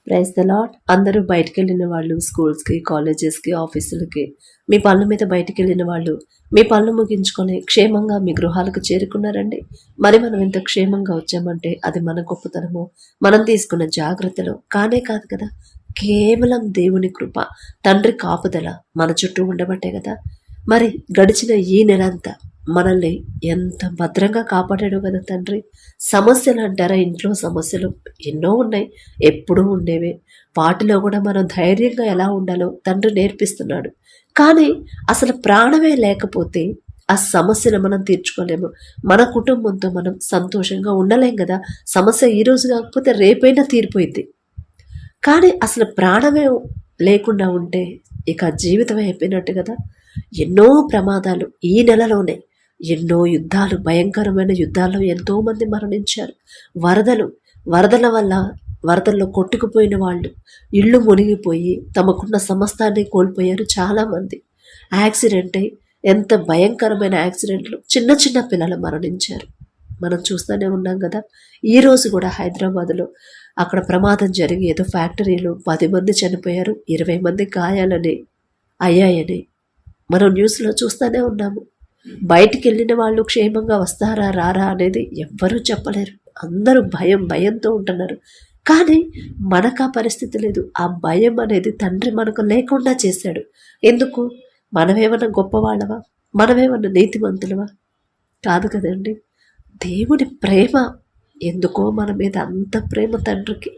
Praise the lord. అందరూ బయటికి వెళ్ళిన వాళ్ళు స్కూల్స్కి, కాలేజెస్కి, ఆఫీసులకి, మీ పనుల మీద బయటికి వెళ్ళిన వాళ్ళు మీ పనులు ముగించుకొని క్షేమంగా మీ గృహాలకు చేరుకున్నారండి. మరి మనం ఇంత క్షేమంగా వచ్చామంటే అది మన గొప్పతనము, మనం తీసుకున్న జాగ్రత్తలు కానే కాదు కదా. కేవలం దేవుని కృప, తండ్రి కాపుదల మన చుట్టూ ఉండబట్టే కదా. మరి గడిచిన ఈ నెలంతా మనల్ని ఎంత భద్రంగా కాపాడాడు కదా తండ్రి. సమస్యలు అంటారా? ఇంట్లో సమస్యలు ఎన్నో ఉన్నాయి, ఎప్పుడూ ఉండేవే. వాటిలో కూడా మనం ధైర్యంగా ఎలా ఉండాలో తండ్రి నేర్పిస్తున్నాడు. కానీ అసలు ప్రాణమే లేకపోతే ఆ సమస్యను మనం తీర్చుకోలేము. మన కుటుంబంతో మనం సంతోషంగా ఉండలేం కదా. సమస్య ఈరోజు కాకపోతే రేపైనా తీరిపోయింది. కానీ అసలు ప్రాణమే లేకుండా ఉంటే ఇక జీవితం అయిపోయినట్టు కదా. ఎన్నో ప్రమాదాలు ఈ నెలలోనే, ఎన్నో యుద్ధాలు, భయంకరమైన యుద్ధాల్లో ఎంతోమంది మరణించారు. వరదల వల్ల వరదల్లో కొట్టుకుపోయిన వాళ్ళు, ఇళ్ళు మునిగిపోయి తమకున్న సమస్తాన్ని కోల్పోయారు చాలామంది. యాక్సిడెంట్ అయి ఎంత భయంకరమైన యాక్సిడెంట్లు, చిన్న చిన్న పిల్లలు మరణించారు. మనం చూస్తూనే ఉన్నాం కదా. ఈరోజు కూడా హైదరాబాద్లో అక్కడ ప్రమాదం జరిగి ఏదో ఫ్యాక్టరీలో 10 మంది చనిపోయారు, 20 మంది గాయాలని అయ్యాయని మనం న్యూస్లో చూస్తూనే ఉన్నాము. బయటికి వెళ్ళిన వాళ్ళు క్షేమంగా వస్తారా రారా అనేది ఎవ్వరూ చెప్పలేరు. అందరూ భయంతో ఉంటున్నారు. కానీ మనకు ఆ పరిస్థితి లేదు. ఆ భయం అనేది తండ్రి మనకు లేకుండా చేశాడు. ఎందుకు? మనమేమన్నా గొప్పవాళ్ళవా? మనమేమన్నా నీతిమంతులవా? కాదు కదండి. దేవుని ప్రేమ, ఎందుకో మన మీద అంత ప్రేమ తండ్రికి.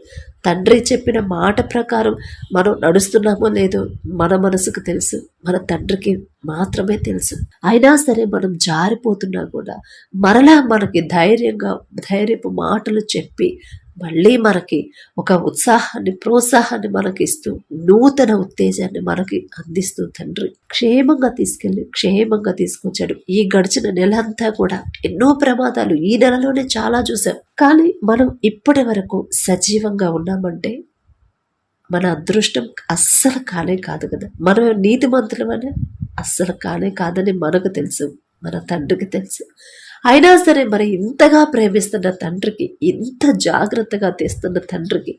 తండ్రి చెప్పిన మాట ప్రకారం మనం నడుస్తున్నామో లేదో మన మనసుకు తెలుసు, మన తండ్రికి మాత్రమే తెలుసు. అయినా సరే మనం జారిపోతున్నా కూడా మరలా మనకి ధైర్యపు మాటలు చెప్పి మళ్ళీ మనకి ఒక ఉత్సాహాన్ని, ప్రోత్సాహాన్ని మనకి ఇస్తూ, నూతన ఉత్తేజాన్ని మనకి అందిస్తూ తండ్రి క్షేమంగా తీసుకొచ్చాడు. ఈ గడిచిన నెల అంతా కూడా ఎన్నో ప్రమాదాలు ఈ నెలలోనే చాలా చూసాం. కానీ మనం ఇప్పటి వరకు సజీవంగా ఉన్నామంటే మన అదృష్టం అస్సలు కానే కాదు కదా. మనం నీతిమంతులమని అస్సలు కానే కాదని మనకు తెలుసు, మన తండ్రికి తెలుసు. అయినా సరే మరి ఇంతగా ప్రేమిస్తున్న తండ్రికి, ఇంత జాగ్రత్తగా తెస్తున్న తండ్రికి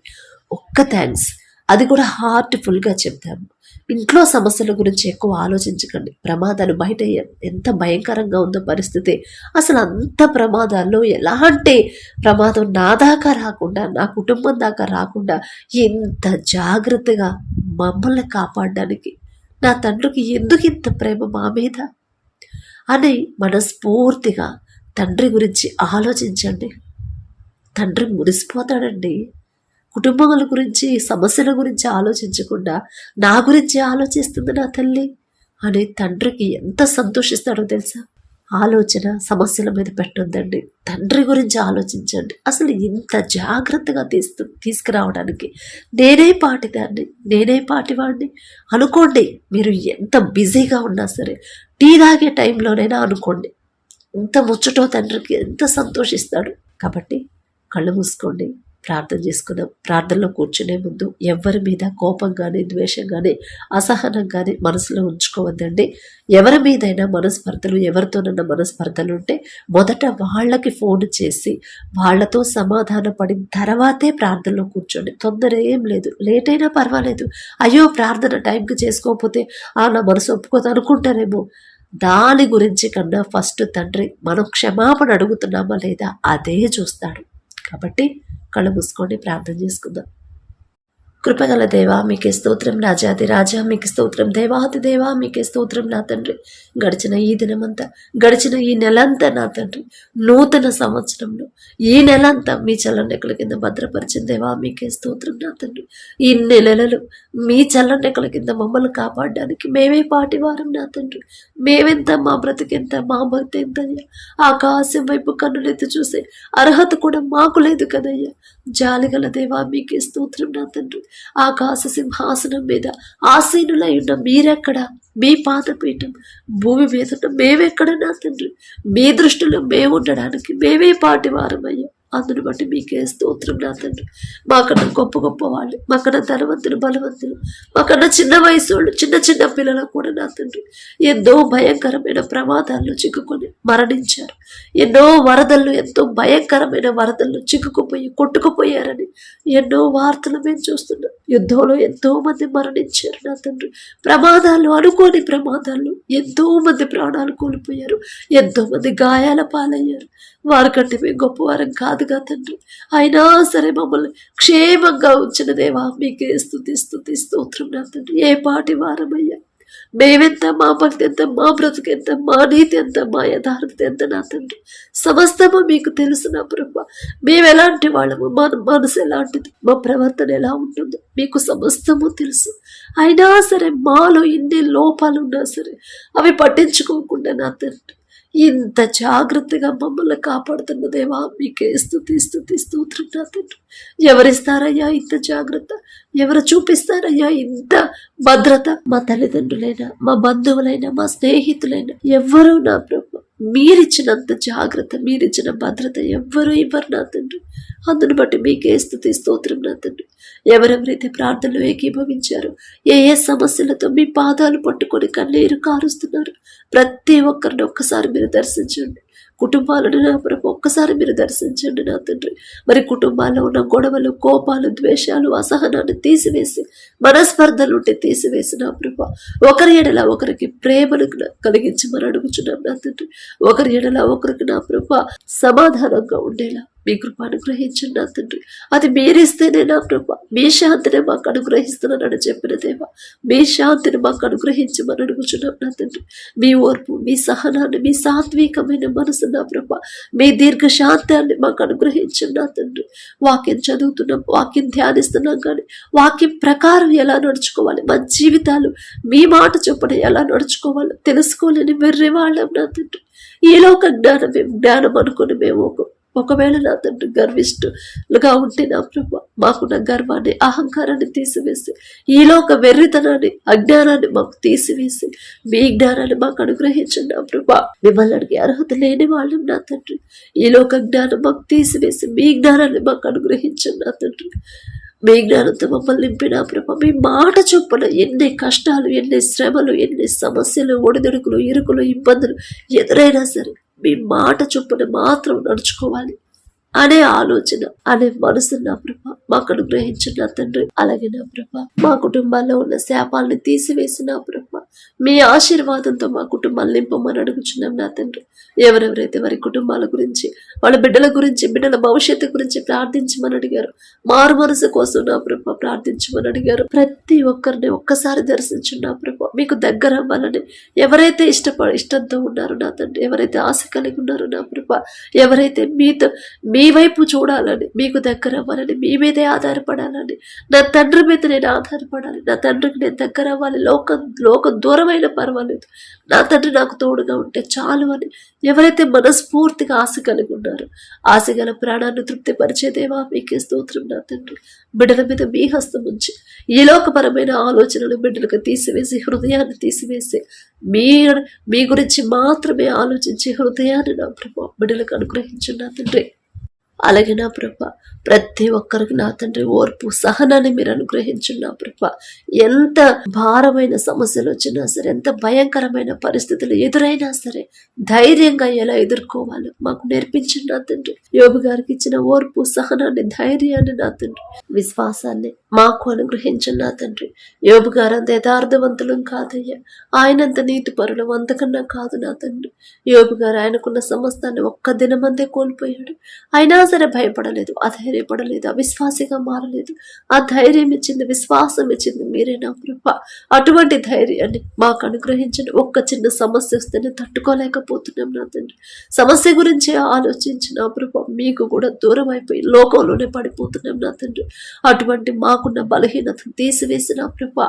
ఒక్క థ్యాంక్స్. అది కూడా హార్ట్ఫుల్గా చెప్తాము. ఇంట్లో సమస్యల గురించి ఎక్కువ ఆలోచించకండి. ప్రమాదాలు బయట ఎంత భయంకరంగా ఉందో పరిస్థితి. అసలు అంత ప్రమాదాల్లో ఎలాంటి ప్రమాదం నా దాకా రాకుండా, నా కుటుంబం దాకా రాకుండా ఇంత జాగ్రత్తగా మమ్మల్ని కాపాడడానికి నా తండ్రికి ఎందుకు ఇంత ప్రేమ మా మీద అని మనస్ఫూర్తిగా తండ్రి గురించి ఆలోచించండి. తండ్రి మురిసిపోతాడండి. కుటుంబముల గురించి, సమస్యల గురించి ఆలోచించకుండా నా గురించి ఆలోచిస్తుంది నా తల్లి అని తండ్రికి ఎంత సంతోషిస్తాడో తెలుసా. ఆలోచన సమస్యల మీద పెట్టొద్దండి, తండ్రి గురించి ఆలోచించండి. అసలు ఇంత జాగ్రత్తగా తీసుకురావడానికి నేనే పాటివాడిని అనుకోండి. మీరు ఎంత బిజీగా ఉన్నా సరే, టీ తాగే టైంలోనైనా అనుకోండి, ఎంత ముచ్చటో తండ్రికి ఎంత సంతోషిస్తాడు. కాబట్టి కళ్ళు మూసుకోండి, ప్రార్థన చేసుకుందాం. ప్రార్థనలో కూర్చునే ముందు ఎవరి మీద కోపం కానీ, ద్వేషం కానీ, అసహనం కానీ మనసులో ఉంచుకోవద్దండి. ఎవరి మీదైనా ఎవరితోనన్నా మనస్పర్ధలు ఉంటే మొదట వాళ్ళకి ఫోన్ చేసి వాళ్ళతో సమాధాన పడిన తర్వాతే ప్రార్థనలో కూర్చోండి. తొందర ఏం లేదు, లేట్ అయినా పర్వాలేదు. అయ్యో ప్రార్థన టైంకి చేసుకోకపోతే నా మనసు ఒప్పుకోదు అనుకుంటారేమో. దాని గురించి కన్నా ఫస్ట్ తండ్రి మనం క్షమాపణ అడుగుతున్నామా లేదా అదే చూస్తాడు. కాబట్టి కళ్ళు మూసుకొని ప్రార్థన చేసుకుందాం. కృపగల దేవా మీకే స్తోత్రం, రాజాది రాజా మీకే స్తోత్రం, దేవాది దేవా మీకే స్తోత్రం నా తండ్రి. గడిచిన ఈ దినమంతా, గడిచిన ఈ నెలంతా నా తండ్రి, నూతన సంవత్సరంలో ఈ నెలంతా మీ చల్లనెక్కల కింద భద్రపరిచిన దేవా మీకే స్తోత్రం నా తండ్రి. ఈ నెలలు మీ చల్లనెక్కల కింద మమ్మల్ని కాపాడడానికి మేమే పాటివారం నా తండ్రి. మేమెంత, మా బ్రతికెంత, మా భక్తి ఎంత అయ్యా. ఆకాశం వైపు కన్నులెత్తి చూసే అర్హత కూడా మాకు లేదు కదయ్యా. జాలిగల దేవా మీకే స్తోత్రం నా తండ్రి. ఆకాశ సింహాసనం మీద ఆసీనులై ఉన్న మీరెక్కడ? మీ పాదపీఠం భూమి మీద ఉన్న మేమెక్కడ నా తండ్రి? మీ దృష్టిలో మేము ఉండడానికి మేమే పాటివారమయ్యా. అందుని బట్టి మీకే స్తోత్రం నా తండ్రి. మాకన్నా గొప్ప గొప్ప వాళ్ళు, మాకన్నా ధనవంతులు, బలవంతులు, మాకన్నా చిన్న వయసు వాళ్ళు, చిన్న చిన్న పిల్లలకు కూడా నా తండ్రి ఎంతో భయంకరమైన ప్రమాదాల్లో చిక్కుకొని మరణించారు. ఎన్నో వరదల్లో, ఎంతో భయంకరమైన వరదల్లో చిక్కుకుపోయి కొట్టుకుపోయారని ఎన్నో వార్తలు మేము చూస్తున్నాం. యుద్ధంలో ఎంతో మంది మరణించారు నా తండ్రి. ప్రమాదాలు, అనుకోని ప్రమాదాలు ఎంతో మంది ప్రాణాలు కోల్పోయారు, ఎంతో మంది గాయాల పాలయ్యారు. వారికంటే మేము గొప్పవారం కాదుగా తండ్రి. అయినా సరే మమ్మల్ని క్షేమంగా ఉంచిన దేవా మీకే స్తుతి స్తుతి స్తోత్రం నా తండ్రి. ఏ పాటి వారమయ్యా, మేమెంత, మా భక్తి ఎంత, మా బ్రతుకు ఎంత, మా నీతి ఎంత, మా యథార్థత ఎంత నా తండ్రి. సమస్తము మీకు తెలుసు నా ప్రభా. మేము ఎలాంటి వాళ్ళము, మన మనసు ఎలాంటిది, మా ప్రవర్తన ఎలా ఉంటుందో మీకు సమస్తము తెలుసు. అయినా సరే మాలో ఇన్ని లోపాలు ఉన్నా సరే అవి పట్టించుకోకుండా నా తండ్రి ఇంత జాగ్రత్తగా మమ్మల్ని కాపాడుతున్న దేవా మీకే స్తుతి స్తుతి స్తోత్రం నా తండ్రి. ఎవరిస్తారయ్యా ఇంత జాగ్రత్త, ఎవరు చూపిస్తారయ్యా ఇంత భద్రత? మా తల్లిదండ్రులైనా, మా బంధువులైనా, మా స్నేహితులైనా ఎవ్వరూ నా ప్రభు మీరిచ్చినంత జాగ్రత్త, మీరిచ్చిన భద్రత ఎవ్వరూ ఇవ్వరు నా తండ్రి. అందుని బట్టి మీకే స్తుతి స్తోత్రం నా తండ్రి. ఎవరెవరైతే ప్రార్థనలు ఏకీభవించారో, ఏ ఏ సమస్యలతో మీ పాదాలు పట్టుకొని కన్నీరు కారుస్తున్నారు, ప్రతి ఒక్కరిని ఒక్కసారి మీరు దర్శించండి. కుటుంబాలను నా ప్రభు ఒక్కసారి మీరు దర్శించండి నా తండ్రి. మరి కుటుంబాల్లో ఉన్న గొడవలు, కోపాలు, ద్వేషాలు, అసహనాన్ని తీసివేసి, మనస్పర్ధలు ఉంటే తీసివేసి నా ప్రభు ఒకరి ఎడల ఒకరికి ప్రేమను కలిగించమని అడుగుచున్నాం నా తండ్రి. ఒకరి ఎడల ఒకరికి నా ప్రభు సమాధానంగా ఉండేలా మీ కృప అనుగ్రహించండి నా తండ్రి. అది మీరిస్తేనే నా ప్రభు మీ శాంతిని మాకు అనుగ్రహిస్తున్నానని చెప్పిన దేవా, మీ శాంతిని మాకు అనుగ్రహించమని అడుగుచున్నాం నా తండ్రి. మీ ఓర్పు, మీ సహనాన్ని, మీ సాత్వికమైన మనసు నా ప్రభు, మీ దీర్ఘ శాంతాన్ని మాకు అనుగ్రహించండి నా తండ్రి. వాక్యం చదువుతున్నాం, వాక్యం ధ్యానిస్తున్నాం, కానీ వాక్యం ప్రకారం ఎలా నడుచుకోవాలి, మన జీవితాలు మీ మాట చొప్పున ఎలా నడుచుకోవాలో తెలుసుకోలేని వెర్రి వాళ్ళం నా తండ్రి. ఈ లోక జ్ఞానం అనుకుని మేము ఒకవేళ నా తండ్రి గర్విష్ఠులుగా ఉంటే నా ప్రభు మాకున్న గర్వాన్ని, అహంకారాన్ని తీసివేసి, ఈలోక వెర్రితనాన్ని, అజ్ఞానాన్ని మాకు తీసివేసి మీ జ్ఞానాన్ని మాకు అనుగ్రహించండి నా ప్రభు. మిమ్మల్ని అడిగే అర్హత లేని వాళ్ళం నా తండ్రి. ఈలోక జ్ఞానం మాకు తీసివేసి మీ జ్ఞానాన్ని మాకు అనుగ్రహించండి నా తండ్రి. మీ జ్ఞానంతో మమ్మల్ని నింపిన ప్రభు, మీ మాట చొప్పున ఎన్ని కష్టాలు, ఎన్ని శ్రమలు, ఎన్ని సమస్యలు, ఒడిదుడుకులు, ఇరుకులు, ఇబ్బందులు ఎదురైనా సరే మీ మాట చొప్పున మాత్రం నడుచుకోవాలి అనే ఆలోచన, అనే మనసు నా ప్రభ మాకు అనుగ్రహించిన నా తండ్రి. అలాగే నా ప్రభ మా కుటుంబాల్లో ఉన్న శాపాలని తీసివేసి నా ప్రభ మీ ఆశీర్వాదంతో మా కుటుంబాలు నింపమని అడుగుచున్నాం నా తండ్రి. ఎవరెవరైతే వారి కుటుంబాల గురించి, వాళ్ళ బిడ్డల గురించి, బిడ్డల భవిష్యత్తు గురించి ప్రార్థించమని అడిగారు, మారు మనసు కోసం నా ప్రభ ప్రార్థించమని అడిగారు, ప్రతి ఒక్కరిని ఒక్కసారి దర్శించండి నా ప్రభ. మీకు దగ్గర అవ్వాలని ఎవరైతే ఇష్టంతో ఉన్నారు నా తండ్రి, ఎవరైతే ఆశ కలిగి ఉన్నారో నా ప్రభ, ఎవరైతే మీ వైపు చూడాలని, మీకు దగ్గర అవ్వాలని, మీ మీదే ఆధారపడాలని, నా తండ్రి మీద నేను ఆధారపడాలి, నా తండ్రికి నేను దగ్గర అవ్వాలి, లోకం దూరమైన పర్వాలేదు, నా తండ్రి నాకు తోడుగా ఉంటే చాలు అని ఎవరైతే మనస్ఫూర్తిగా ఆశ కలిగి ఉన్నారో, ఆశ గల ప్రాణాన్ని తృప్తిపరిచేదేవా మీకే స్తోత్రం నా తండ్రి. బిడ్డల మీద మీ హస్తం ఉంచి ఈ లోకపరమైన ఆలోచనలు బిడ్డలకు తీసివేసి, హృదయాన్ని తీసివేసి మీ గురించి మాత్రమే ఆలోచించి హృదయాన్ని నా ప్రభు బిడ్డలకు అనుగ్రహించండి నా తండ్రి. అలాగే నా ప్రభ ప్రతి ఒక్కరికి నా తండ్రి ఓర్పు, సహనాన్ని మీరు అనుగ్రహించండి నా ప్రభ. ఎంత భారమైన సమస్యలు వచ్చినా సరే, ఎంత భయంకరమైన పరిస్థితులు ఎదురైనా సరే ధైర్యంగా ఎలా ఎదుర్కోవాలో మాకు నేర్పించండి నా తండ్రి. యోబు గారికి ఇచ్చిన ఓర్పు, సహనాన్ని, ధైర్యాన్ని నా తండ్రి, విశ్వాసాన్ని మాకు అనుగ్రహించండి నా తండ్రి. యోబు గారు అంత యథార్థవంతులం కాదయ్యా, ఆయనంత నీతి పరులు అంతకన్నా కాదు నా తండ్రి. యోబు గారు ఆయనకున్న సమస్తాన్ని ఒక్క దినమందే కోల్పోయాడు, అయినా సరే భయపడలేదు, అధైర్యపడలేదు, అవిశ్వాసిగా మారలేదు. ఆ ధైర్యం ఇచ్చింది, విశ్వాసం ఇచ్చింది మీరే నా ప్రభ. అటువంటి ధైర్యాన్ని మాకు అనుగ్రహించండి. ఒక్క చిన్న సమస్య వస్తేనే తట్టుకోలేకపోతున్నాం నా తండ్రి. సమస్య గురించి ఆలోచించి నా ప్రభ మీకు కూడా దూరం అయిపోయి లోకంలోనే పడిపోతున్నాం నా తండ్రి. అటువంటి మాకున్న బలహీనతను తీసివేసి నా ప్రభ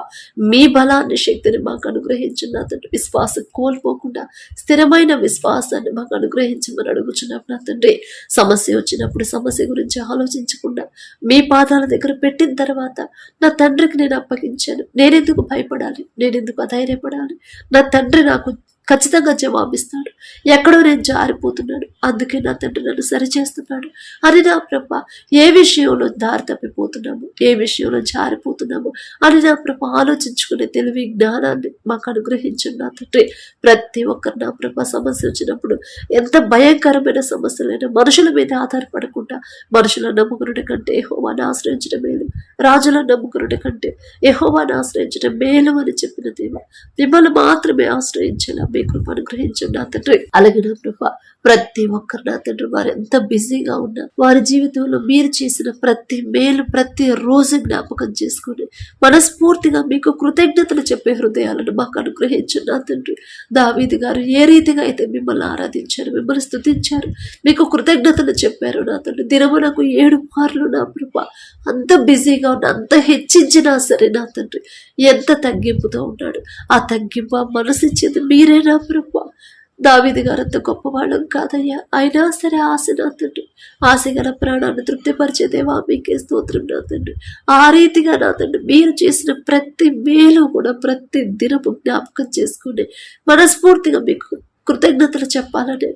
మీ బలాన్ని, శక్తిని మాకు అనుగ్రహించండి నా తండ్రి. విశ్వాసం కోల్పోకుండా స్థిరమైన విశ్వాసాన్ని మాకు అనుగ్రహించమని అడుగుచున్నాం నా తండ్రి. సమస్య వచ్చినప్పుడు సమస్య గురించి ఆలోచించకుండా మీ పాదాల దగ్గర పెట్టిన తర్వాత నా తండ్రికి నేను అప్పగించాను, నేనెందుకు భయపడాలి, నేనెందుకు అధైర్యపడాలి, నా తండ్రి నాకు ఖచ్చితంగా జవాబిస్తాడు. ఎక్కడో నేను జారిపోతున్నాడు, అందుకే నా తండ్రి నన్ను సరిచేస్తున్నాడు అని నా ప్రభ, ఏ విషయంలో దారి తప్పిపోతున్నాము, ఏ విషయంలో జారిపోతున్నాము అని నా ప్రభ ఆలోచించుకునే తెలివి జ్ఞానాన్ని మాకు అనుగ్రహించండి నా తండ్రి. ప్రతి ఒక్కరు నా ప్రభ సమస్య వచ్చినప్పుడు, ఎంత భయంకరమైన సమస్యలైనా మనుషుల మీద ఆధారపడకుండా మనుషుల నమ్ముకునుడి కంటే యెహోవాను ఆశ్రయించడం మేలు, రాజుల నమ్ముకునుడి కంటే యెహోవాను ఆశ్రయించడం మేలు అని చెప్పిన దేవా, మిమ్మల్ని మాత్రమే ఆశ్రయించేలా మీ కృప అనుగ్రహించండి నా తండ్రి. అలాగే నా కృప ప్రతి ఒక్కరు నా తండ్రి వారు ఎంత బిజీగా ఉన్నా వారి జీవితంలో మీరు చేసిన ప్రతి మేలు ప్రతి రోజు జ్ఞాపకం చేసుకుని మనస్ఫూర్తిగా మీకు కృతజ్ఞతలు చెప్పే హృదయాలను మాకు అనుగ్రహించండి నా తండ్రి. దావీదు గారు ఏ రీతిగా అయితే మిమ్మల్ని ఆరాధించారు, మిమ్మల్ని స్తుతించారు, మీకు కృతజ్ఞతలు చెప్పారు నా తండ్రి. దినమునకు 7 మార్లు నా కృప, అంత బిజీగా ఉన్న, అంత హెచ్చించినా సరే నా తండ్రి ఎంత తగ్గింపుతో ఉన్నాడు. ఆ తగ్గింపు ఆ మనసిచ్చేది మీరే నా ప్రభ. దావీదు గారు అంత గొప్పవాళ్ళం కాదయ్యా, అయినా సరే ఆశ నా తండ్రి, ఆశ గల ప్రాణాన్ని తృప్తిపరిచే దేవా మీకే స్తోత్రం నా తండ్రి. ఆ రీతిగా నా తండ్రి మీరు చేసిన ప్రతి మేలు కూడా ప్రతి దినము జ్ఞాపకం చేసుకుని మనస్ఫూర్తిగా మీకు కృతజ్ఞతలు చెప్పాలని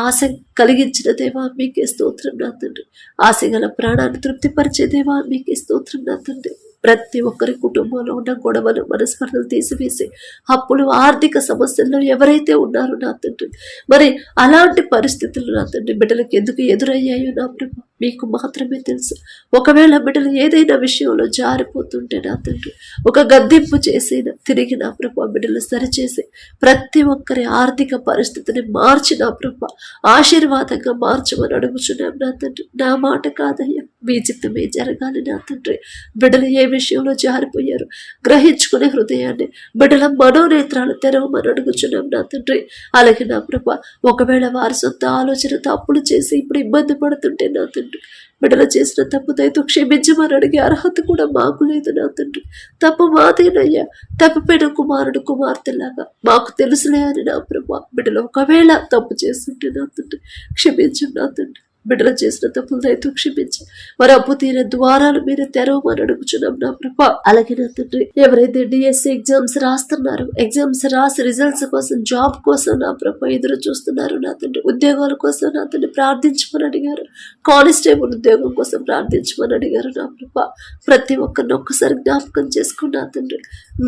ఆశ కలిగించిన దేవా మీకే స్తోత్రం నా తండ్రి. ఆశ గల ప్రాణాన్ని తృప్తిపరిచే దేవా మీకే స్తోత్రం నా తండ్రి. ప్రతి ఒక్కరి కుటుంబంలో ఉన్న గొడవలు మనస్పర్ధలు తీసివేసి అప్పులు ఆర్థిక సమస్యల్లో ఎవరైతే ఉన్నారో నా తండ్రి, మరి అలాంటి పరిస్థితులు నా తండ్రి బిడ్డలకు ఎందుకు ఎదురయ్యాయో నా ప్రభు మీకు మాత్రమే తెలుసు. ఒకవేళ బిడ్డలు ఏదైనా విషయంలో జారిపోతుంటే నా తండ్రి ఒక గద్దింపు చేసి తిరిగి నా ప్రభు బిడ్డలు సరిచేసి ప్రతి ఒక్కరి ఆర్థిక పరిస్థితిని మార్చి నా ప్రభు ఆశీర్వాదంగా మార్చమని అడుగుచున్నాం నా తండ్రి. నా మాట కాదయ్యా, మీ చిత్తమే జరగాలి నా తండ్రి. బిడ్డలు ఏ విషయంలో జారిపోయారు గ్రహించుకునే హృదయాన్ని బిడ్డల మనోనేత్రాలు తెరవమని అడుగుచున్నాం నా తండ్రి. అలాగే నా ప్రభ ఒకవేళ వారి సొంత ఆలోచన తప్పులు చేసి ఇప్పుడు ఇబ్బంది పడుతుంటే నా తండ్రి బిడ్డలు చేసిన తప్పు దయతో క్షమించమని అడిగే అర్హత కూడా మాకు లేదు నా తండ్రి. తప్పు మాదేనయ్యా, తప్పిపోయిన కుమారుడు కుమార్తెలాగా మాకు తెలుసులే అని నా ప్రభ బిడ్డలు ఒకవేళ తప్పు చేస్తుంటే నా తండ్రి క్షమించు నా తండ్రి. బిడ్డలు చేసిన తప్పులు దయతో క్షమించి మరి అప్పు తీరే ద్వారాలు మీరు తెరవమని అడుగుచున్నాం నా ప్రభ. అలాగే నా తండ్రి ఎవరైతే డిఎస్సి ఎగ్జామ్స్ రాస్తున్నారు, ఎగ్జామ్స్ రాసి రిజల్ట్స్ కోసం జాబ్ కోసం నా ప్రభ ఎదురు చూస్తున్నారు నా తండ్రి, ఉద్యోగాల కోసం నా తండ్రి ప్రార్థించమని అడిగారు, కానిస్టేబుల్ ఉద్యోగం కోసం ప్రార్థించమని అడిగారు నా ప్రభ. ప్రతి ఒక్కరిని ఒక్కసారి జ్ఞాపకం చేసుకుని నా తండ్రి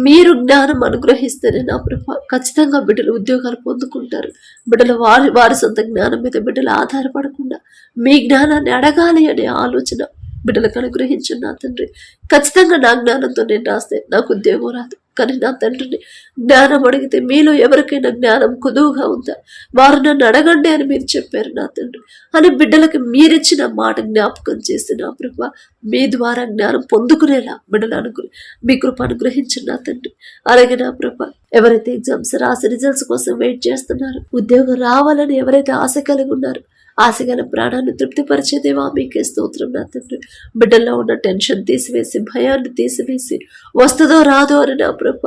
మీరు జ్ఞానం అనుగ్రహిస్తేనే నా ప్రభ ఖచ్చితంగా బిడ్డలు ఉద్యోగాలు పొందుకుంటారు. బిడ్డలు వారి సొంత జ్ఞానం మీద బిడ్డలు ఆధారపడకుండా మీ జ్ఞానాన్ని అడగాలి అనే ఆలోచన బిడ్డలకు అనుగ్రహించు నా తండ్రి. ఖచ్చితంగా నా జ్ఞానంతో నేను రాస్తే నాకు ఉద్యోగం రాదు, కానీ నా తండ్రిని జ్ఞానం అడిగితే మీలో ఎవరికైనా జ్ఞానం కుదువుగా ఉందా వారు నన్ను అడగండి అని మీరు చెప్పారు నా తండ్రి అని బిడ్డలకి మీరిచ్చిన మాట జ్ఞాపకం చేసి నా ప్రభ మీ ద్వారా జ్ఞానం పొందుకునేలా బిడ్డలు మీ కృప అనుగ్రహించు నా తండ్రి. అలాగే నా ప్రభ ఎవరైతే ఎగ్జామ్స్ రాసి రిజల్ట్స్ కోసం వెయిట్ చేస్తున్నారు, ఉద్యోగం రావాలని ఎవరైతే ఆశ కలిగి ఉన్నారు, ఆశగల ప్రాణాన్ని తృప్తిపరిచేదేవా మీకే స్తోత్రం నా తండ్రి. బిడ్డల్లో ఉన్న టెన్షన్ తీసివేసి భయాన్ని తీసివేసి వస్తుందో రాదో అని నా ప్రభ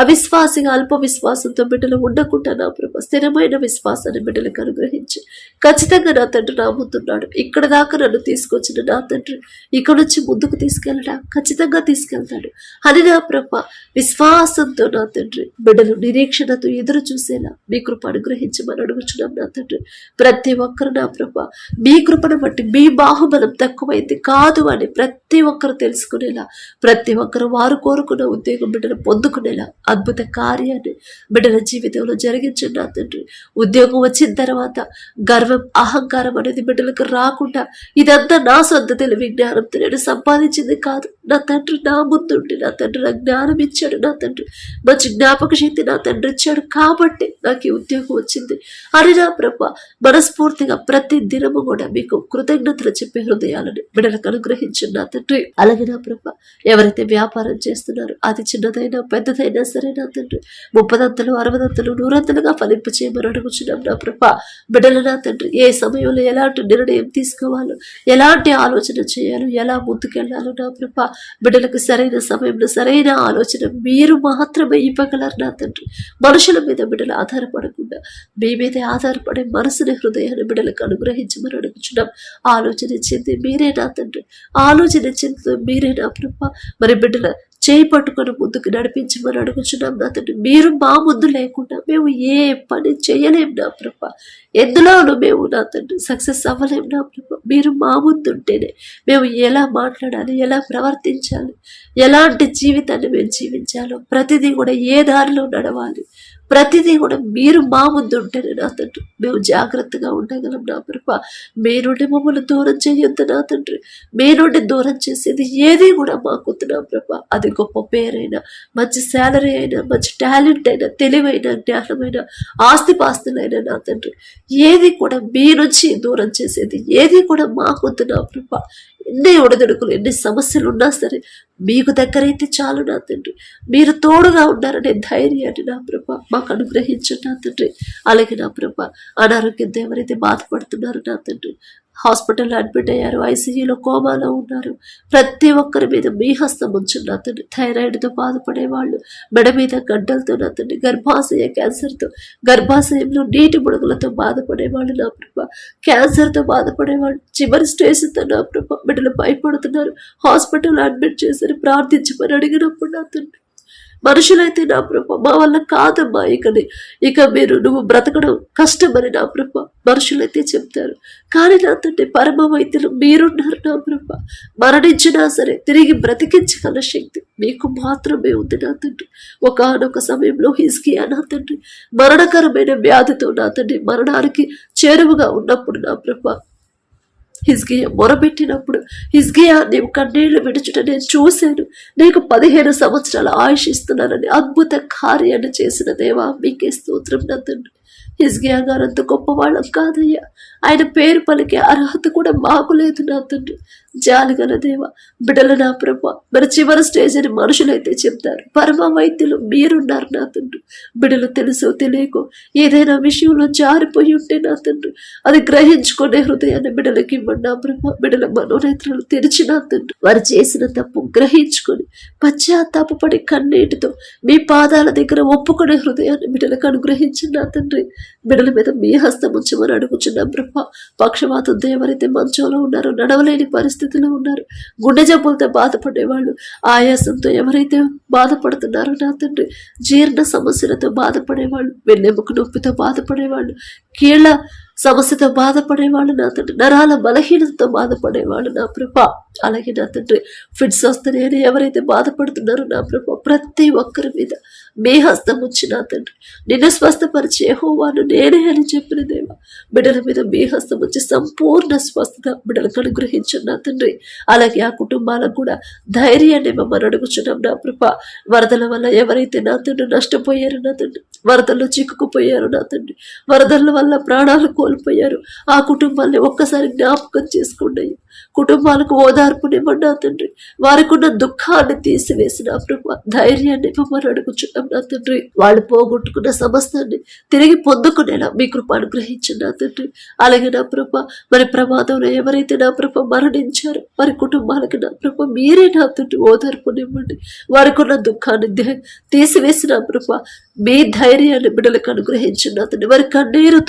అవిశ్వాసిగా అల్ప విశ్వాసంతో బిడ్డలు ఉండకుండా నా ప్రభ స్థిరమైన విశ్వాసాన్ని బిడ్డలకు అనుగ్రహించి ఖచ్చితంగా నా తండ్రి నమ్ముతున్నాడు, ఇక్కడ దాకా నన్ను తీసుకొచ్చిన నా తండ్రి ఇక్కడ నుంచి ముందుకు తీసుకెళ్ళడా ఖచ్చితంగా తీసుకెళ్తాడు అని నా ప్రభ విశ్వాసంతో నా తండ్రి బిడ్డలు నిరీక్షణతో ఎదురు చూసేలా మీ కృప అనుగ్రహించమని అడుగుచున్నాం నా తండ్రి. ప్రతి ఒక్కరు నా ప్రభ మీ కృపను బట్టి మీ బాహుబలం తక్కువైంది కాదు అని ప్రతి ఒక్కరు తెలుసుకునేలా, ప్రతి ఒక్కరు వారు కోరుకున్న ఉద్యోగం బిడ్డలు పొందుకునేలా అద్భుత కార్యాన్ని బిడ్డల జీవితంలో జరిగించండి నా తండ్రి. ఉద్యోగం వచ్చిన తర్వాత గర్వం అహంకారం అనేది బిడ్డలకు రాకుండా ఇదంతా నా సొంత తెలివి జ్ఞానంతో నేను సంపాదించింది కాదు నా తండ్రి, నా ముందుండి నా తండ్రి నాకు జ్ఞానం ఇచ్చాడు నా తండ్రి, మంచి జ్ఞాపక శక్తి నా తండ్రి ఇచ్చాడు కాబట్టి నాకు ఈ ఉద్యోగం వచ్చింది అని నా ప్రభ మనస్ఫూర్తిగా ప్రతి దినము కూడా మీకు కృతజ్ఞతలు చెప్పే హృదయాలను బిడ్డలకు అనుగ్రహించండి నా తండ్రి. అలాగే నా ప్రభ ఎవరైతే వ్యాపారం చేస్తున్నారో అది చిన్నదైనా పెద్దదైనా సరే నా తండ్రి 30 60 100 ఫలింపు చేయమని అడుగుచున్నాం నా ప్రభ. బిడ్డలు నా తండ్రి ఏ సమయంలో ఎలాంటి నిర్ణయం తీసుకోవాలో, ఎలాంటి ఆలోచన చేయాలో, ఎలా ముందుకెళ్లాలో నా ప్రభ బిడ్డలకు సరైన సమయంలో సరైన ఆలోచన మీరు మాత్రమే ఇవ్వగలరు నా తండ్రి. మనుషుల మీద బిడ్డలు ఆధారపడకుండా మీ మీదే ఆధారపడే మనసుని హృదయాన్ని బిడ్డలకు అనుగ్రహించమని అడుగుచున్నాం. ఆలోచన చెంది మీరే నా తండ్రి, ఆలోచన చెంది మీరే నా ప్రభ. మరి బిడ్డల చేయి పట్టుకొని ముందుకు నడిపించమని అడుగుచున్నాం నా తండ్రి. మీరు మా ముందు లేకుండా మేము ఏ పని చేయలేం నా ప్రభ. ఎందులోనూ మేము నా తండ్రి సక్సెస్ అవ్వలేం నా ప్రభ. మీరు మా ముందు ఉంటేనే మేము ఎలా మాట్లాడాలి, ఎలా ప్రవర్తించాలి, ఎలాంటి జీవితాన్ని మేము జీవించాలో ప్రతిదీ కూడా ఏ దారిలో నడవాలి, ప్రతిదీ కూడా మీరు మా ముందు ఉంటేనే నా తండ్రి మేము జాగ్రత్తగా ఉండగలం నా ప్రభ. మీ నుండి మమ్మల్ని దూరం చేయొద్దు నా తండ్రి. మీ నుండి దూరం చేసేది ఏది కూడా మాకొద్దు నా ప్రభ. అది గొప్ప పేరైనా, మంచి శాలరీ అయినా, మంచి టాలెంట్ అయినా, తెలివైన, జ్ఞానమైన, ఆస్తిపాస్తులైనా నా తండ్రి ఏది కూడా మీ నుంచి దూరం చేసేది ఏది కూడా మాకొద్దు నా ప్రభ. ఎన్ని ఒడిదుడుకులు, ఎన్ని సమస్యలు ఉన్నా సరే మీకు దగ్గరైతే చాలు నా తండ్రి. మీరు తోడుగా ఉన్నారనే ధైర్యాన్ని నా ప్రభ మాకు అనుగ్రహించండి నా తండ్రి. అలాగే నా ప్రభ అనారోగ్యంతో ఎవరైతే బాధపడుతున్నారో నా తండ్రి, హాస్పిటల్లో అడ్మిట్ అయ్యారు, ఐసీయూలో కోమాలో ఉన్నారు, ప్రతి ఒక్కరి మీద మీ హస్తం ఉంచండి నా తండ్రి. థైరాయిడ్తో బాధపడే వాళ్ళు, మెడ మీద గడ్డలతో నా తండ్రి, గర్భాశయ క్యాన్సర్తో, గర్భాశయంలో నీటి బుడగలతో బాధపడే వాళ్ళు నా ప్రభ, క్యాన్సర్తో బాధపడేవాళ్ళు, చివరి స్టేజ్తో నా ప్రభ బిడ్డలు భయపడుతున్నారు, హాస్పిటల్లో అడ్మిట్ చేశారు, ప్రార్థించమని అడిగినప్పుడు నా తండ్రి మనుషులైతే నా ప్రభ మా వల్ల కాదమ్మా, ఇక నువ్వు బ్రతకడం కష్టమని నా ప్రభ మనుషులైతే చెప్తారు. కానీ నా తండ్రి పరమ వైద్యులు మీరున్నారు నా ప్రభ. మరణించినా సరే తిరిగి బ్రతికించగల శక్తి మీకు మాత్రమే ఉంది నా తండ్రి. ఒకానొక సమయంలో హిజ్కియా నా తండ్రి మరణకరమైన వ్యాధితో నా తండ్రి మరణానికి చేరువగా ఉన్నప్పుడు నా ప్రభ హిజ్కియా మొరబెట్టినప్పుడు, హిజ్కియా నీవు కన్నీళ్లు విడుచుట నేను చూశాను, నీకు 15 సంవత్సరాల ఆయుష్ ఇస్తున్నానని అద్భుత కార్యాన్ని చేసిన దేవా మీకే స్తోత్రం నా తండ్రి. హిజ్కియా గారు అంత గొప్పవాళ్ళం కాదయ్యా, ఆయన పేరు పలికే అర్హత కూడా మాకు లేదు నా తండ్రి. జాలిగల దేవ బిడ్డలు నా ప్రభ మరి చివరి స్టేజ్ అని మనుషులైతే చెప్తారు, పరమ వైద్యులు మీరున్నారు నా తండ్రి. బిడ్డలు తెలుసో తెలియకో ఏదైనా విషయంలో జారిపోయి ఉంటే నా తండ్రి అది గ్రహించుకునే హృదయాన్ని బిడ్డలకి ఇవ్వండి నా ప్రభ. బిడ్డల మనోనేత్రాలు తెరిచి నా తండ్రి వారు చేసిన తప్పు గ్రహించుకొని పశ్చాత్తాపడి కన్నీటితో మీ పాదాల దగ్గర ఒప్పుకునే హృదయాన్ని బిడ్డలకు అనుగ్రహించండి నా తండ్రి. బిడ్డల మీద మీ హస్తం ఉంచమని అడుగుచున్నాం బ్రహ్మ. పక్షవాతంతో ఎవరైతే మంచంలో ఉన్నారో, నడవలేని పరిస్థితిలో ఉన్నారు, గుండె జబ్బులతో బాధపడేవాళ్ళు, ఆయాసంతో ఎవరైతే బాధపడుతున్నారో నా తండ్రి, జీర్ణ సమస్యలతో బాధపడేవాళ్ళు, వెన్నెముక నొప్పితో బాధపడేవాళ్ళు, కీళ్ళ సమస్యతో బాధపడేవాళ్ళు నా తండ్రి, నరాల బలహీనతతో బాధపడేవాళ్ళు నా ప్రభ, అలాగే నా తండ్రి ఫిట్స్ వస్తున్నాయని ఎవరైతే బాధపడుతున్నారో నా ప్రభ ప్రతి ఒక్కరి మీద మీ హస్తం ఉంచి నా తండ్రి నిన్ను స్వస్థపరిచే యెహోవాను నేనే అని చెప్పిన దేవ బిడ్డల మీద మీ హస్తం ఉంచి సంపూర్ణ స్వస్థత బిడ్డలకు అనుగ్రహించండి నా తండ్రి. అలాగే ఆ కుటుంబాలకు కూడా ధైర్యాన్ని మమ్మల్ని అడుగుచున్నాం నా ప్రభ. వరదల వల్ల ఎవరైతే నా తండ్రి నష్టపోయారు నా తండ్రి, వరదల్లో చిక్కుకుపోయారు నా తండ్రి, వరదల వల్ల ప్రాణాలు కోల్పోయారు, ఆ కుటుంబాన్ని ఒక్కసారి జ్ఞాపకం చేసుకోండి. కుటుంబాలకు ఓదార్పునివ్వండి నా తండ్రి. వారికి ఉన్న దుఃఖాన్ని తీసివేసి నా ప్రభ ధైర్యాన్ని మమ్మల్ని అడుగుచున్నాం నా తండ్రి. వాళ్ళు పోగొట్టుకున్న సమస్తాన్ని తిరిగి పొందుకునేలా మీ కృప అనుగ్రహించండి నా తండ్రి. అలాగే నా ప్రభ మరి ప్రమాదంలో ఎవరైతే నా ప్రభ మరణించారో వారి కుటుంబాలకి నా ప్రభ మీరే నా తండ్రి ఓదార్పునివ్వండి. వారికి ఉన్న దుఃఖాన్ని తీసివేసి నా ప్రభ మీ ధైర్యాన్ని బిడ్డలకు అనుగ్రహించండి నా తండ్రి. వారి కన్నీరు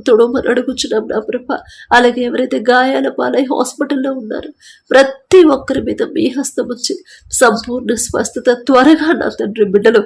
తొడమని అడుగుచున్నాం నా ప్రభ. అలాగే ఎవరైతే గాయాల పాలై హాస్పిటల్లో ఉన్నారు ప్రతి ఒక్కరి మీద మీ హస్తం వచ్చి సంపూర్ణ స్వస్థత త్వరగా నా తండ్రి బిడ్డలు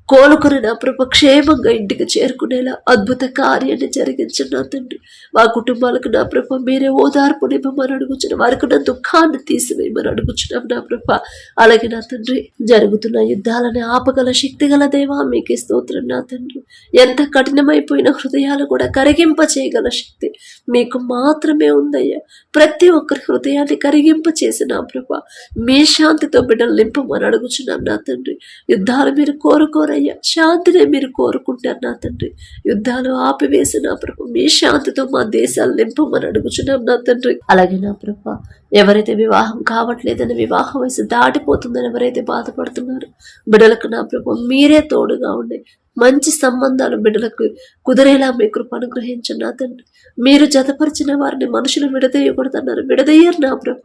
కోలుకుని నా ప్రభ క్షేమంగా ఇంటికి చేరుకునేలా అద్భుత కార్యాన్ని జరిగించండి నా తండ్రి. మా కుటుంబాలకు నా ప్రభ మీరే ఓదార్పునివ్వమని అడుగుచున్నాం, వారికి ఉన్న దుఃఖాన్ని తీసివేయమని అడుగుచున్నాం నా ప్రభ. అలాగే నా తండ్రి జరుగుతున్న యుద్ధాలని ఆపగల శక్తి గల దేవా మీకే స్తోత్రం నా తండ్రి. ఎంత కఠినమైపోయిన హృదయాలు కూడా కరిగింప చేయగల శక్తి మీకు మాత్రమే ఉందయ్యా. ప్రతి ఒక్కరి హృదయాన్ని కరిగింప చేసి నా ప్రభ మీ శాంతితో బిడ్డలు నింపమని అడుగుచున్నాం నా తండ్రి. యుద్ధాలు మీరు కోరుకోరయ్యా, శాంతిని మీరు కోరుకుంటారు నా తండ్రి. యుద్ధాలు ఆపివేసి నా ప్రభ మీ శాంతితో మా దేశాలు నింపమని అడుగుచున్నాం నా తండ్రి. అలాగే నా ప్రభ ఎవరైతే వివాహం కావట్లేదని, వివాహ వయసు దాటిపోతుందని ఎవరైతే బాధపడుతున్నారో బిడ్డలకు నా ప్రభ మీరే తోడుగా ఉండి మంచి సంబంధాలు బిడ్డలకు కుదిరేలా మీ కృప అనుగ్రహించండి నా తండ్రి. మీరు జతపరిచిన వారిని మనుషులు విడదీయకూడదన్నారు, విడదీయరు నా ప్రభ.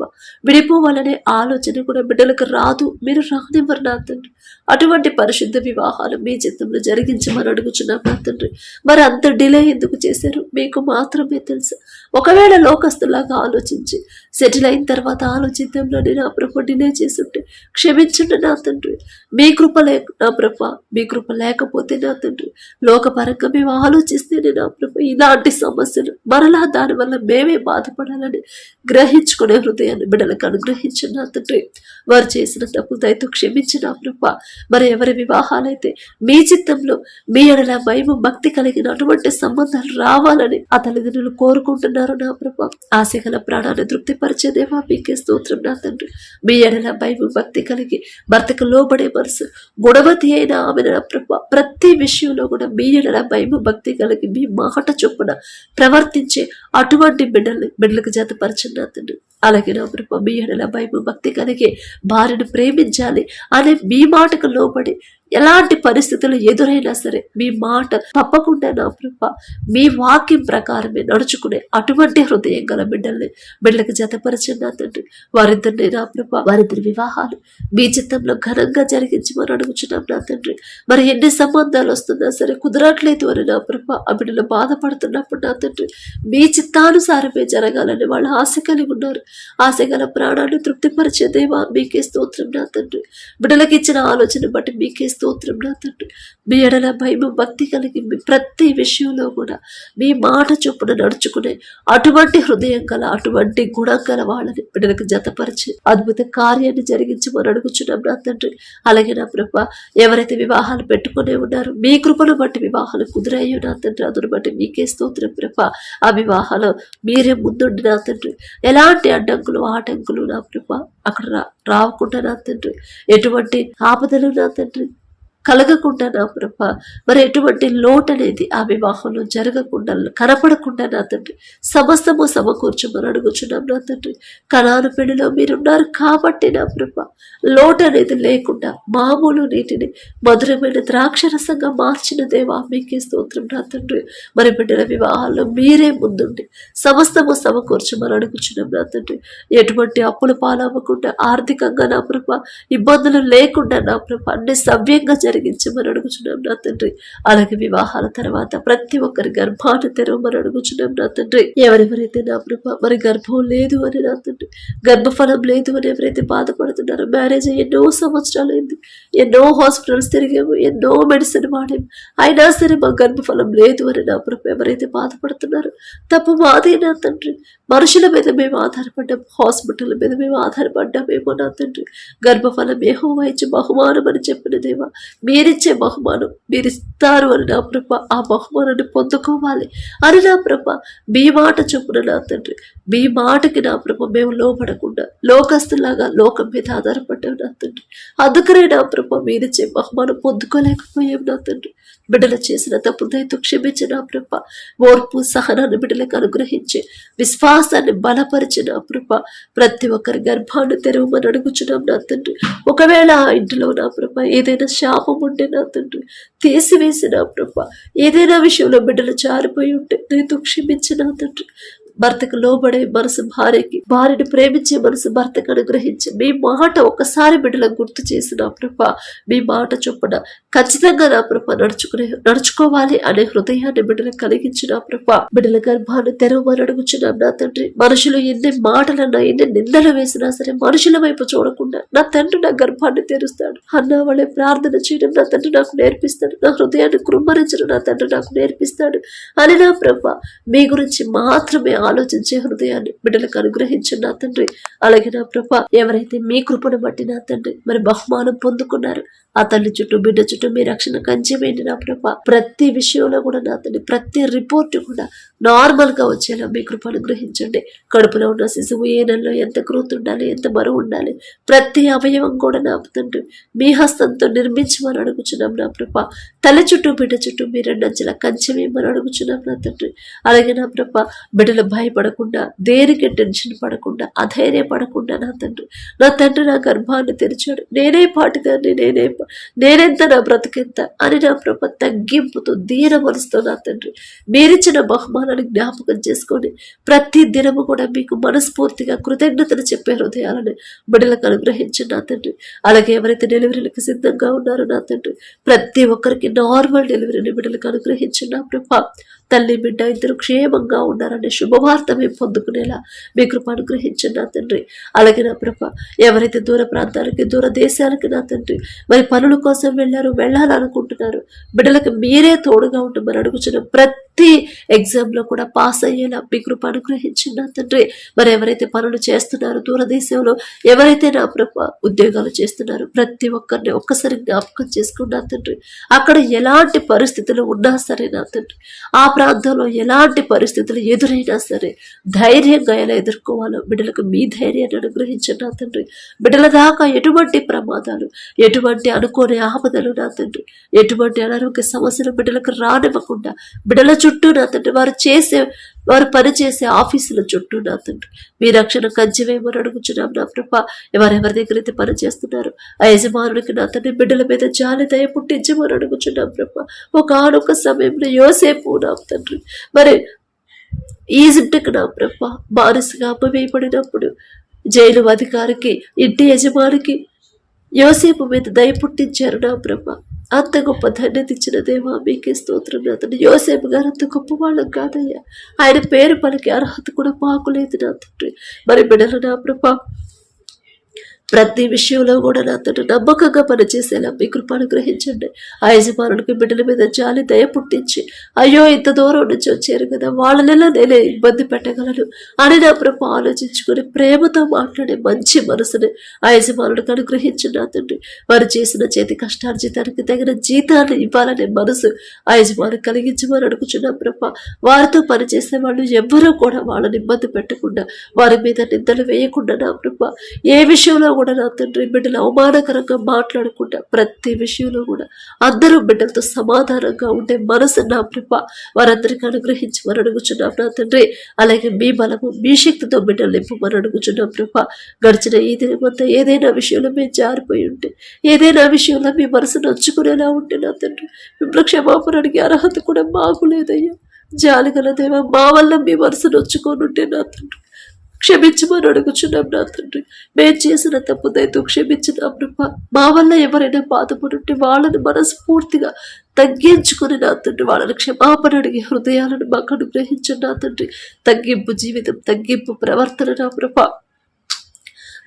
విడిపోవాలనే ఆలోచన కూడా బిడ్డలకు రాదు, మీరు రానివ్వరు నా తండ్రి. అటువంటి పరిశుద్ధ వివాహాలు మీ చిత్తంలో జరిగించమని అడుగుచున్నాం నా తండ్రి. మరి అంత డిలే ఎందుకు చేశారు మీకు మాత్రమే తెలుసు. ఒకవేళ లోకస్తులాగా ఆలోచించి సెటిల్ అయిన తర్వాత ఆలోచిద్దాంలోనే నా ప్రభ డిలే చేస్తుంటే క్షమించండి నా తండ్రి. మీ కృప నా ప్రభ, మీ కృప లేకపోతే నా తండ్రి లోకపరంగా మేము ఆలోచిస్తేనే నా ప్రభ ఇలాంటి సమస్యలు మరలా దానివల్ల మేమే బాధపడాలని గ్రహించుకునే హృదయాన్ని బిడ్డలకు అనుగ్రహించండి నా తండ్రి. వారు చేసిన తప్పు దయతో క్షమించిన నా ప్రభ. మరి ఎవరి వివాహాలైతే మీ చిత్తంలో మీ ఎడల భయం భక్తి కలిగిన అటువంటి సంబంధాలు రావాలని ఆ తల్లిదండ్రులు కోరుకుంటున్నారు నా ప్రభ. ఆశగల ప్రాణాన్ని తృప్తిపరిచే దేవా మీకే స్తోత్రం నా తండ్రి. మీ ఎడల భయం భక్తి కలిగి భర్తకు లోబడే మనసు గుణవతి అయిన ఆమె నా ప్రభ ప్రతి విషయంలో కూడా మీ ఎడల భయం భక్తి కలిగి మీ మాట చొప్పున ప్రవర్తించే అటువంటి బిడ్డలకు జతపరచండి నా తండ్రి. అలాగే నా ప్రభ మీ ఎడల భయం భక్తి కలిగి భార్యను ప్రేమించాలి అనే మీ మాటకు లోబడి ఎలాంటి పరిస్థితులు ఎదురైనా సరే మీ మాట తప్పకుండా నా ప్రభ మీ వాక్యం ప్రకారమే నడుచుకునే అటువంటి హృదయం గల బిడ్డలకు జతపరచండి నా తండ్రి. వారిద్దరిని నా ప్రభ వారిద్దరి వివాహాలు మీ చిత్తంలో ఘనంగా జరిగించమని అడుగుచున్నాం నా తండ్రి. మరి ఎన్ని సంబంధాలు వస్తున్నా సరే కుదరట్లేదు అని నా ప్రభ ఆ బిడ్డలు బాధపడుతున్నప్పుడు నా తండ్రి మీ చిత్తానుసారమే జరగాలని వాళ్ళు ఆశ కలిగి ఉన్నారు. ఆశ గల ప్రాణాన్ని తృప్తిపరిచే దేవా మీకే స్తోత్రం నా తండ్రి. బిడ్డలకు ఇచ్చిన ఆలోచన బట్టి మీకే స్తోత్రం నా తండ్రి. మీ ఎడల భయం భక్తి కలిగి ప్రతి విషయంలో కూడా మీ మాట చొప్పున నడుచుకునే అటువంటి హృదయం గల అటువంటి గుణం గల వాళ్ళని బిడ్డలకు జతపరిచి అద్భుత కార్యాన్ని జరిగించమని అడుగుచున్నాం నా తండ్రి. అలాగే నా ప్రభ ఎవరైతే వివాహాలు పెట్టుకునే ఉన్నారో మీ కృపను బట్టి వివాహాలు కుదిరాయో నా తండ్రి అందును బట్టి మీకే స్తోత్రం ప్రభ. ఆ వివాహాలు మీరే ముందుండి నా తండ్రి ఎలాంటి అడ్డంకులు ఆటంకులు నా ప్రభ అక్కడ రాకుండా నా తండ్రి ఎటువంటి ఆపదలు నా తండ్రి కలగకుండా నా ప్రభ మరి ఎటువంటి లోటు అనేది ఆ వివాహంలో జరగకుండా కనపడకుండా నా తండ్రి సమస్తము సమకూర్చమని అడుగుచున్నాం నా తండ్రి. కనాను పెళ్లిలో మీరున్నారు కాబట్టి నా ప్రభ లోటు అనేది లేకుండా మామూలు నీటిని మధురమైన ద్రాక్షరసంగా మార్చిన దేవా మీకే స్తోత్రం నా తండ్రి. మరి బిడ్డల వివాహాల్లో మీరే ముందుండి సమస్తము సమకూర్చమని అడుగుచున్నాం నా తండ్రి. ఎటువంటి అప్పులు పాలవ్వకుండా ఆర్థికంగా నా ప్రభ ఇబ్బందులు లేకుండా నా ప్రభ అన్ని సవ్యంగా జరిగించమని అడుగుచున్నాం నా తండ్రి. అలాగే వివాహాల తర్వాత ప్రతి ఒక్కరి గర్భాన్ని తెరవమని అడుగుచున్నాం నా తండ్రి. ఎవరెవరైతే నా ప్రభ మరి గర్భం లేదు అని నా తండ్రి గర్భఫలం లేదు అని ఎవరైతే బాధపడుతున్నారో మ్యారేజ్ ఎన్నో సంవత్సరాలైంది ఎన్నో హాస్పిటల్స్ తిరిగాము ఎన్నో మెడిసిన్ వాడాము అయినా సరే మా గర్భఫలం లేదు అని నా ప్రభ ఎవరైతే బాధపడుతున్నారో తప్పు మాదే నా తండ్రి. మనుషుల మీద మేము ఆధారపడ్డాం హాస్పిటల్ మీద మేము ఆధారపడ్డామేమో నా తండ్రి. గర్భఫలం యెహోవా ఇచ్చే బహుమానం అని చెప్పిన దేవా మీరిచ్చే బహుమానం మీరిస్తారు అని నా ప్రభ ఆ బహుమానాన్ని పొందుకోవాలి అని నా ప్రభ మీ మాట చొప్పున నా తండ్రి మీ మాటకి నా ప్రభ మేము లోపడకుండా లోకస్తులాగా లోకం మీద ఆధారపడ్డాం నా తండ్రి. అందుకనే నా ప్రభ మీరిచ్చే బహుమానం పొందుకోలేకపోయాం నా తండ్రి. బిడ్డలు చేసిన తప్పు దయతో క్షమించిన నా ప్రభ ఓర్పు సహనాన్ని బిడ్డలకు అనుగ్రహించి విశ్వాసాన్ని బలపరిచిన నా ప్రభ ప్రతి ఒక్కరి గర్భాన్ని తెరవమని అడుగుచున్నాం నా తండ్రి. ఒకవేళ ఆ ఇంటిలో నా ప్రభ ఏదైనా శాపం ఉంటే నా తండ్రి తీసివేసి నా ప్రభ ఏదైనా విషయంలో బిడ్డలు జారిపోయి ఉంటే దయతో క్షమించిన నా తండ్రి. భర్తకు లోబడే మనసు భార్యకి భార్యని ప్రేమించే మనసు భర్తకు అనుగ్రహించి మీ మాట ఒకసారి బిడ్డలకు గుర్తు చేసిన ప్రభ మీ మాట చొప్పున ఖచ్చితంగా నా ప్రభ నడుచుకోవాలి అనే హృదయాన్ని బిడ్డలకు కలిగించిన ప్రభ బిడ్డల గర్భాన్ని తెరవమని అడుగుచున్నాం నా తండ్రి. మనుషులు ఎన్ని మాటలన్నా ఎన్ని నిందలు వేసినా సరే మనుషుల వైపు చూడకుండా నా తండ్రి నా గర్భాన్ని తెరుస్తాడు అన్న వాళ్ళే ప్రార్థన చేయడం నా తండ్రి నాకు నేర్పిస్తాడు. నా హృదయాన్ని కృమ్మరించడం నా తండ్రి నాకు నేర్పిస్తాడు అని నా ప్రభ మీ గురించి మాత్రమే ఆలోచించే హృదయాన్ని బిడ్డలకు అనుగ్రహించు నా తండ్రి. అలాగే నా ప్రభ ఎవరైతే మీ కృపను బట్టి నా తండ్రి మరి బహుమానం పొందుకున్నారు ఆ తల్లి చుట్టూ బిడ్డ చుట్టూ మీ రక్షణ కంచెమేంటి నా ప్రభ ప్రతి విషయంలో కూడా నా తండ్రి ప్రతి రిపోర్ట్ కూడా నార్మల్ గా వచ్చేలా మీ కృప అనుగ్రహించండి. కడుపులో ఉన్న శిశువు ఏ నెలలో ఎంత గ్రోత్ ఉండాలి ఎంత బరువు ఉండాలి ప్రతి అవయవం కూడా నా తండ్రి మీ హస్తంతో నిర్మించమని అడుగుచున్నాం నా ప్రభ. తల్లి చుట్టూ బిడ్డ చుట్టూ మీ రెండంచెల కంచెమేమని అడుగుచున్నాం నా తండ్రి. అలాగే నా ప్రభ బిడ్డలు భయపడకుండా దేనికి టెన్షన్ పడకుండా అధైర్యపడకుండా నా తండ్రి నా గర్భాన్ని తెరిచాడు నేనే పాటిదాన్ని నేనెంత నా బ్రతికెంత అని నా ప్రభ తగ్గింపుతో దీన మనసుతో నా తండ్రి మీరిచ్చిన బహుమానాన్ని జ్ఞాపకం చేసుకొని ప్రతి దినము కూడా మీకు మనస్ఫూర్తిగా కృతజ్ఞతలు చెప్పే హృదయాలను బిడ్డలకు అనుగ్రహించు నా తండ్రి. అలాగే ఎవరైతే డెలివరీలకు సిద్ధంగా ఉన్నారో నా తండ్రి ప్రతి ఒక్కరికి నార్మల్ డెలివరీని బిడ్డలకు అనుగ్రహించు నా ప్రభ. తల్లి బిడ్డ ఇద్దరు క్షేమంగా ఉన్నారనే శుభవార్త మేము పొందుకునేలా మీ కృప అనుగ్రహించండి నా తండ్రి. అలాగే నా ప్రభ ఎవరైతే దూర ప్రాంతాలకి దూర దేశాలకి నా తండ్రి మరి పనుల కోసం వెళ్ళాలనుకుంటున్నారు, బిడ్డలకు మీరే తోడుగా ఉండమని అడుగుచున్న ప్రతి ఎగ్జామ్లో కూడా పాస్ అయ్యేలా మీ కృప అనుగ్రహించండి నా తండ్రి. మరి ఎవరైతే పనులు చేస్తున్నారు దూరదేశంలో, ఎవరైతే నా ప్రభ ఉద్యోగాలు చేస్తున్నారు, ప్రతి ఒక్కరిని ఒక్కసారి జ్ఞాపకం చేసుకున్నా తండ్రి. అక్కడ ఎలాంటి పరిస్థితులు ఉన్నా సరే నా తండ్రి, ఆ ప్రాంతంలో ఎలాంటి పరిస్థితులు ఎదురైనా సరే ధైర్యంగా ఎలా ఎదుర్కోవాలో బిడ్డలకు మీ ధైర్యాన్ని అనుగ్రహించండి నా తండ్రి. బిడ్డల దాకా ఎటువంటి ప్రమాదాలు, ఎటువంటి అనుకోని ఆపదలు నా తండ్రి, ఎటువంటి అనారోగ్య సమస్యలు బిడ్డలకు రానివ్వకుండా బిడ్డల చుట్టూ నా తండ్రి వారు పనిచేసే ఆఫీసుల చుట్టూ నా తండ్రి మీ రక్షణ కంచివేమని అడుగుచున్నాం నా ప్రభ. ఎవరెవరి దగ్గర అయితే పని చేస్తున్నారు ఆ యజమానుడికి నా తండ్రి బిడ్డల మీద జాలి దయ పుట్టించమని అడుగుచున్నాం ప్రభ. ఒకనొక సమయంలో యోసేపు నా తండ్రి మరి ఈజిప్ట్కి నా ప్రభ బానిసగా అప్పవేయబడినప్పుడు జైలు అధికారికి ఇంటి యజమానికి యోసేపు మీద దయ పుట్టించారు నా ప్రభ. అంత గొప్ప ధన్యత ఇచ్చిన దేవా మీకే స్తోత్రం. అతను యోసేపు గారు అంత గొప్ప వాళ్ళం కాదయ్యా, ఆయన పేరు పలికి అర్హత కూడా మాకు లేదు నా తండ్రి. మరి బిడ్డలు నా ప్రభ ప్రతి విషయంలో కూడా నా తండ్రి నమ్మకంగా పనిచేసేలా మీ కృప అనుగ్రహించండి. ఆ యజమానుడికి బిడ్డల మీద జాలి దయ పుట్టించి అయ్యో ఇంత దూరం నుంచి వచ్చారు కదా, వాళ్ళనెలా నేనే ఇబ్బంది పెట్టగలను అని నా ప్రభు ఆలోచించుకొని ప్రేమతో మాట్లాడే మంచి మనసుని ఆ యజమానుడికి అనుగ్రహించండి నా తండ్రి. వారు చేసిన చేతి కష్టార్జితానికి తగిన జీతాన్ని ఇవ్వాలనే మనసు ఆ యజమాని కలిగించమని అడుగుచున్నా ప్రభ. వారితో పనిచేసే వాళ్ళు ఎవ్వరూ కూడా వాళ్ళని ఇబ్బంది పెట్టకుండా, వారి మీద నిందలు వేయకుండా నా ప్రభ ఏ విషయంలో కూడా నా తండ్రి బిడ్డలు అవమానకరంగా మాట్లాడకుండా ప్రతి విషయంలో కూడా అందరూ బిడ్డలతో సమాధానంగా ఉండే మనసు నా ప్రభ వారందరికీ అనుగ్రహించమని అడుగుచున్నాం నా తండ్రి. అలాగే మీ బలము మీ శక్తితో బిడ్డలు నింపమని అడుగుచున్నాం ప్రభ. గడిచిన ఈ దినమంతా ఏదైనా విషయంలో మేము జారిపోయి ఉంటే, ఏదైనా విషయంలో మీ మనసు నొచ్చుకునేలా ఉంటే నా తండ్రి మిమ్మల్ని క్షమాపణ అడిగే అర్హత కూడా మాకు లేదయ్యా. జాలిగల దేవా మా వల్ల మీ మనసు నొచ్చుకొని ఉంటే నా తండ్రి క్షమించమని అడుగుచున్నాం నా తండ్రి. మేము చేసిన తప్పు దయతో క్షమించినాం ప్రభా. మా వల్ల ఎవరైనా బాధపడుంటే వాళ్ళని మనస్ఫూర్తిగా తగ్గించుకుని నా తండ్రి వాళ్ళని క్షమాపణ అడిగి హృదయాలను మాకు అనుగ్రహించండి నా తండ్రి. తగ్గింపు జీవితం, తగ్గింపు ప్రవర్తన నా ప్రభా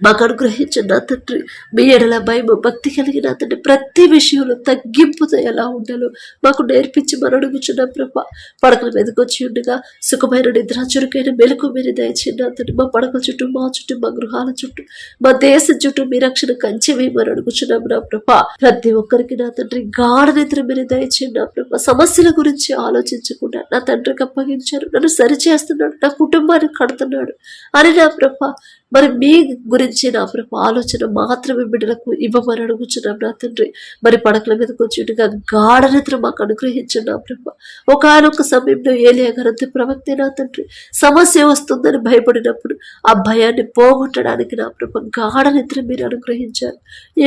మాకు అనుగ్రహించండి నా తండ్రి. మీ ఎడల భయం భక్తి కలిగిన తండ్రి ప్రతి విషయంలో తగ్గింపుతో ఎలా ఉండాలో మాకు నేర్పించి మనం అడుగుచున్న ప్రభా. పడకల మీదకి వచ్చి ఉండగా సుఖమైన నిద్ర చురుకైన మెలకు మీరు దయచేయండి నా తండ్రి. మా పడకల చుట్టూ, మా చుట్టూ, మా గృహాల చుట్టూ, మా దేశం చుట్టూ మీ రక్షణ కంచె వేయమని అడుగుచున్నాం నా ప్రభా. ప్రతి ఒక్కరికి నా తండ్రి గాఢ నిద్ర మీరు దయచేయండి నా ప్రభా. సమస్యల గురించి ఆలోచించకుండా నా తండ్రికి అప్పగించారు, నన్ను సరిచేస్తున్నాడు, నా కుటుంబాన్ని కడుతున్నాడు అని నా ప్రభా మరి మీ గురించి నా ప్రభు ఆలోచన మాత్రమే బిడ్డలకు ఇవ్వమని అడుగుచున్నాం నా తండ్రి. మరి పడకల మీద కూర్చుంటుగా గాఢ నిద్ర మాకు అనుగ్రహించండి నా ప్రభు. ఒకనొక సమయంలో ఏలియా గారంత ప్రవక్తే నా తండ్రి సమస్య వస్తుందని భయపడినప్పుడు ఆ భయాన్ని పోగొట్టడానికి నా ప్రభు గాఢ నిద్ర మీరు అనుగ్రహించారు.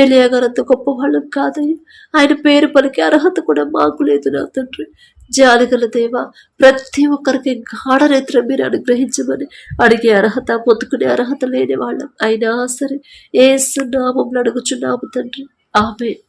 ఏలియా గారంత గొప్ప వాళ్ళం కాదయ్య, ఆయన పేరు పలికే అర్హత కూడా మాకు లేదు నా తండ్రి. జాలిగల దేవా ప్రతి ఒక్కరికి గాఢ నేత్రం మీరు అనుగ్రహించమని అడిగే అర్హత, పొందుకునే అర్హత లేని వాళ్ళం అయినా సరే యేసు నామములో అడుగుచున్నాము తండ్రి. ఆమేన్.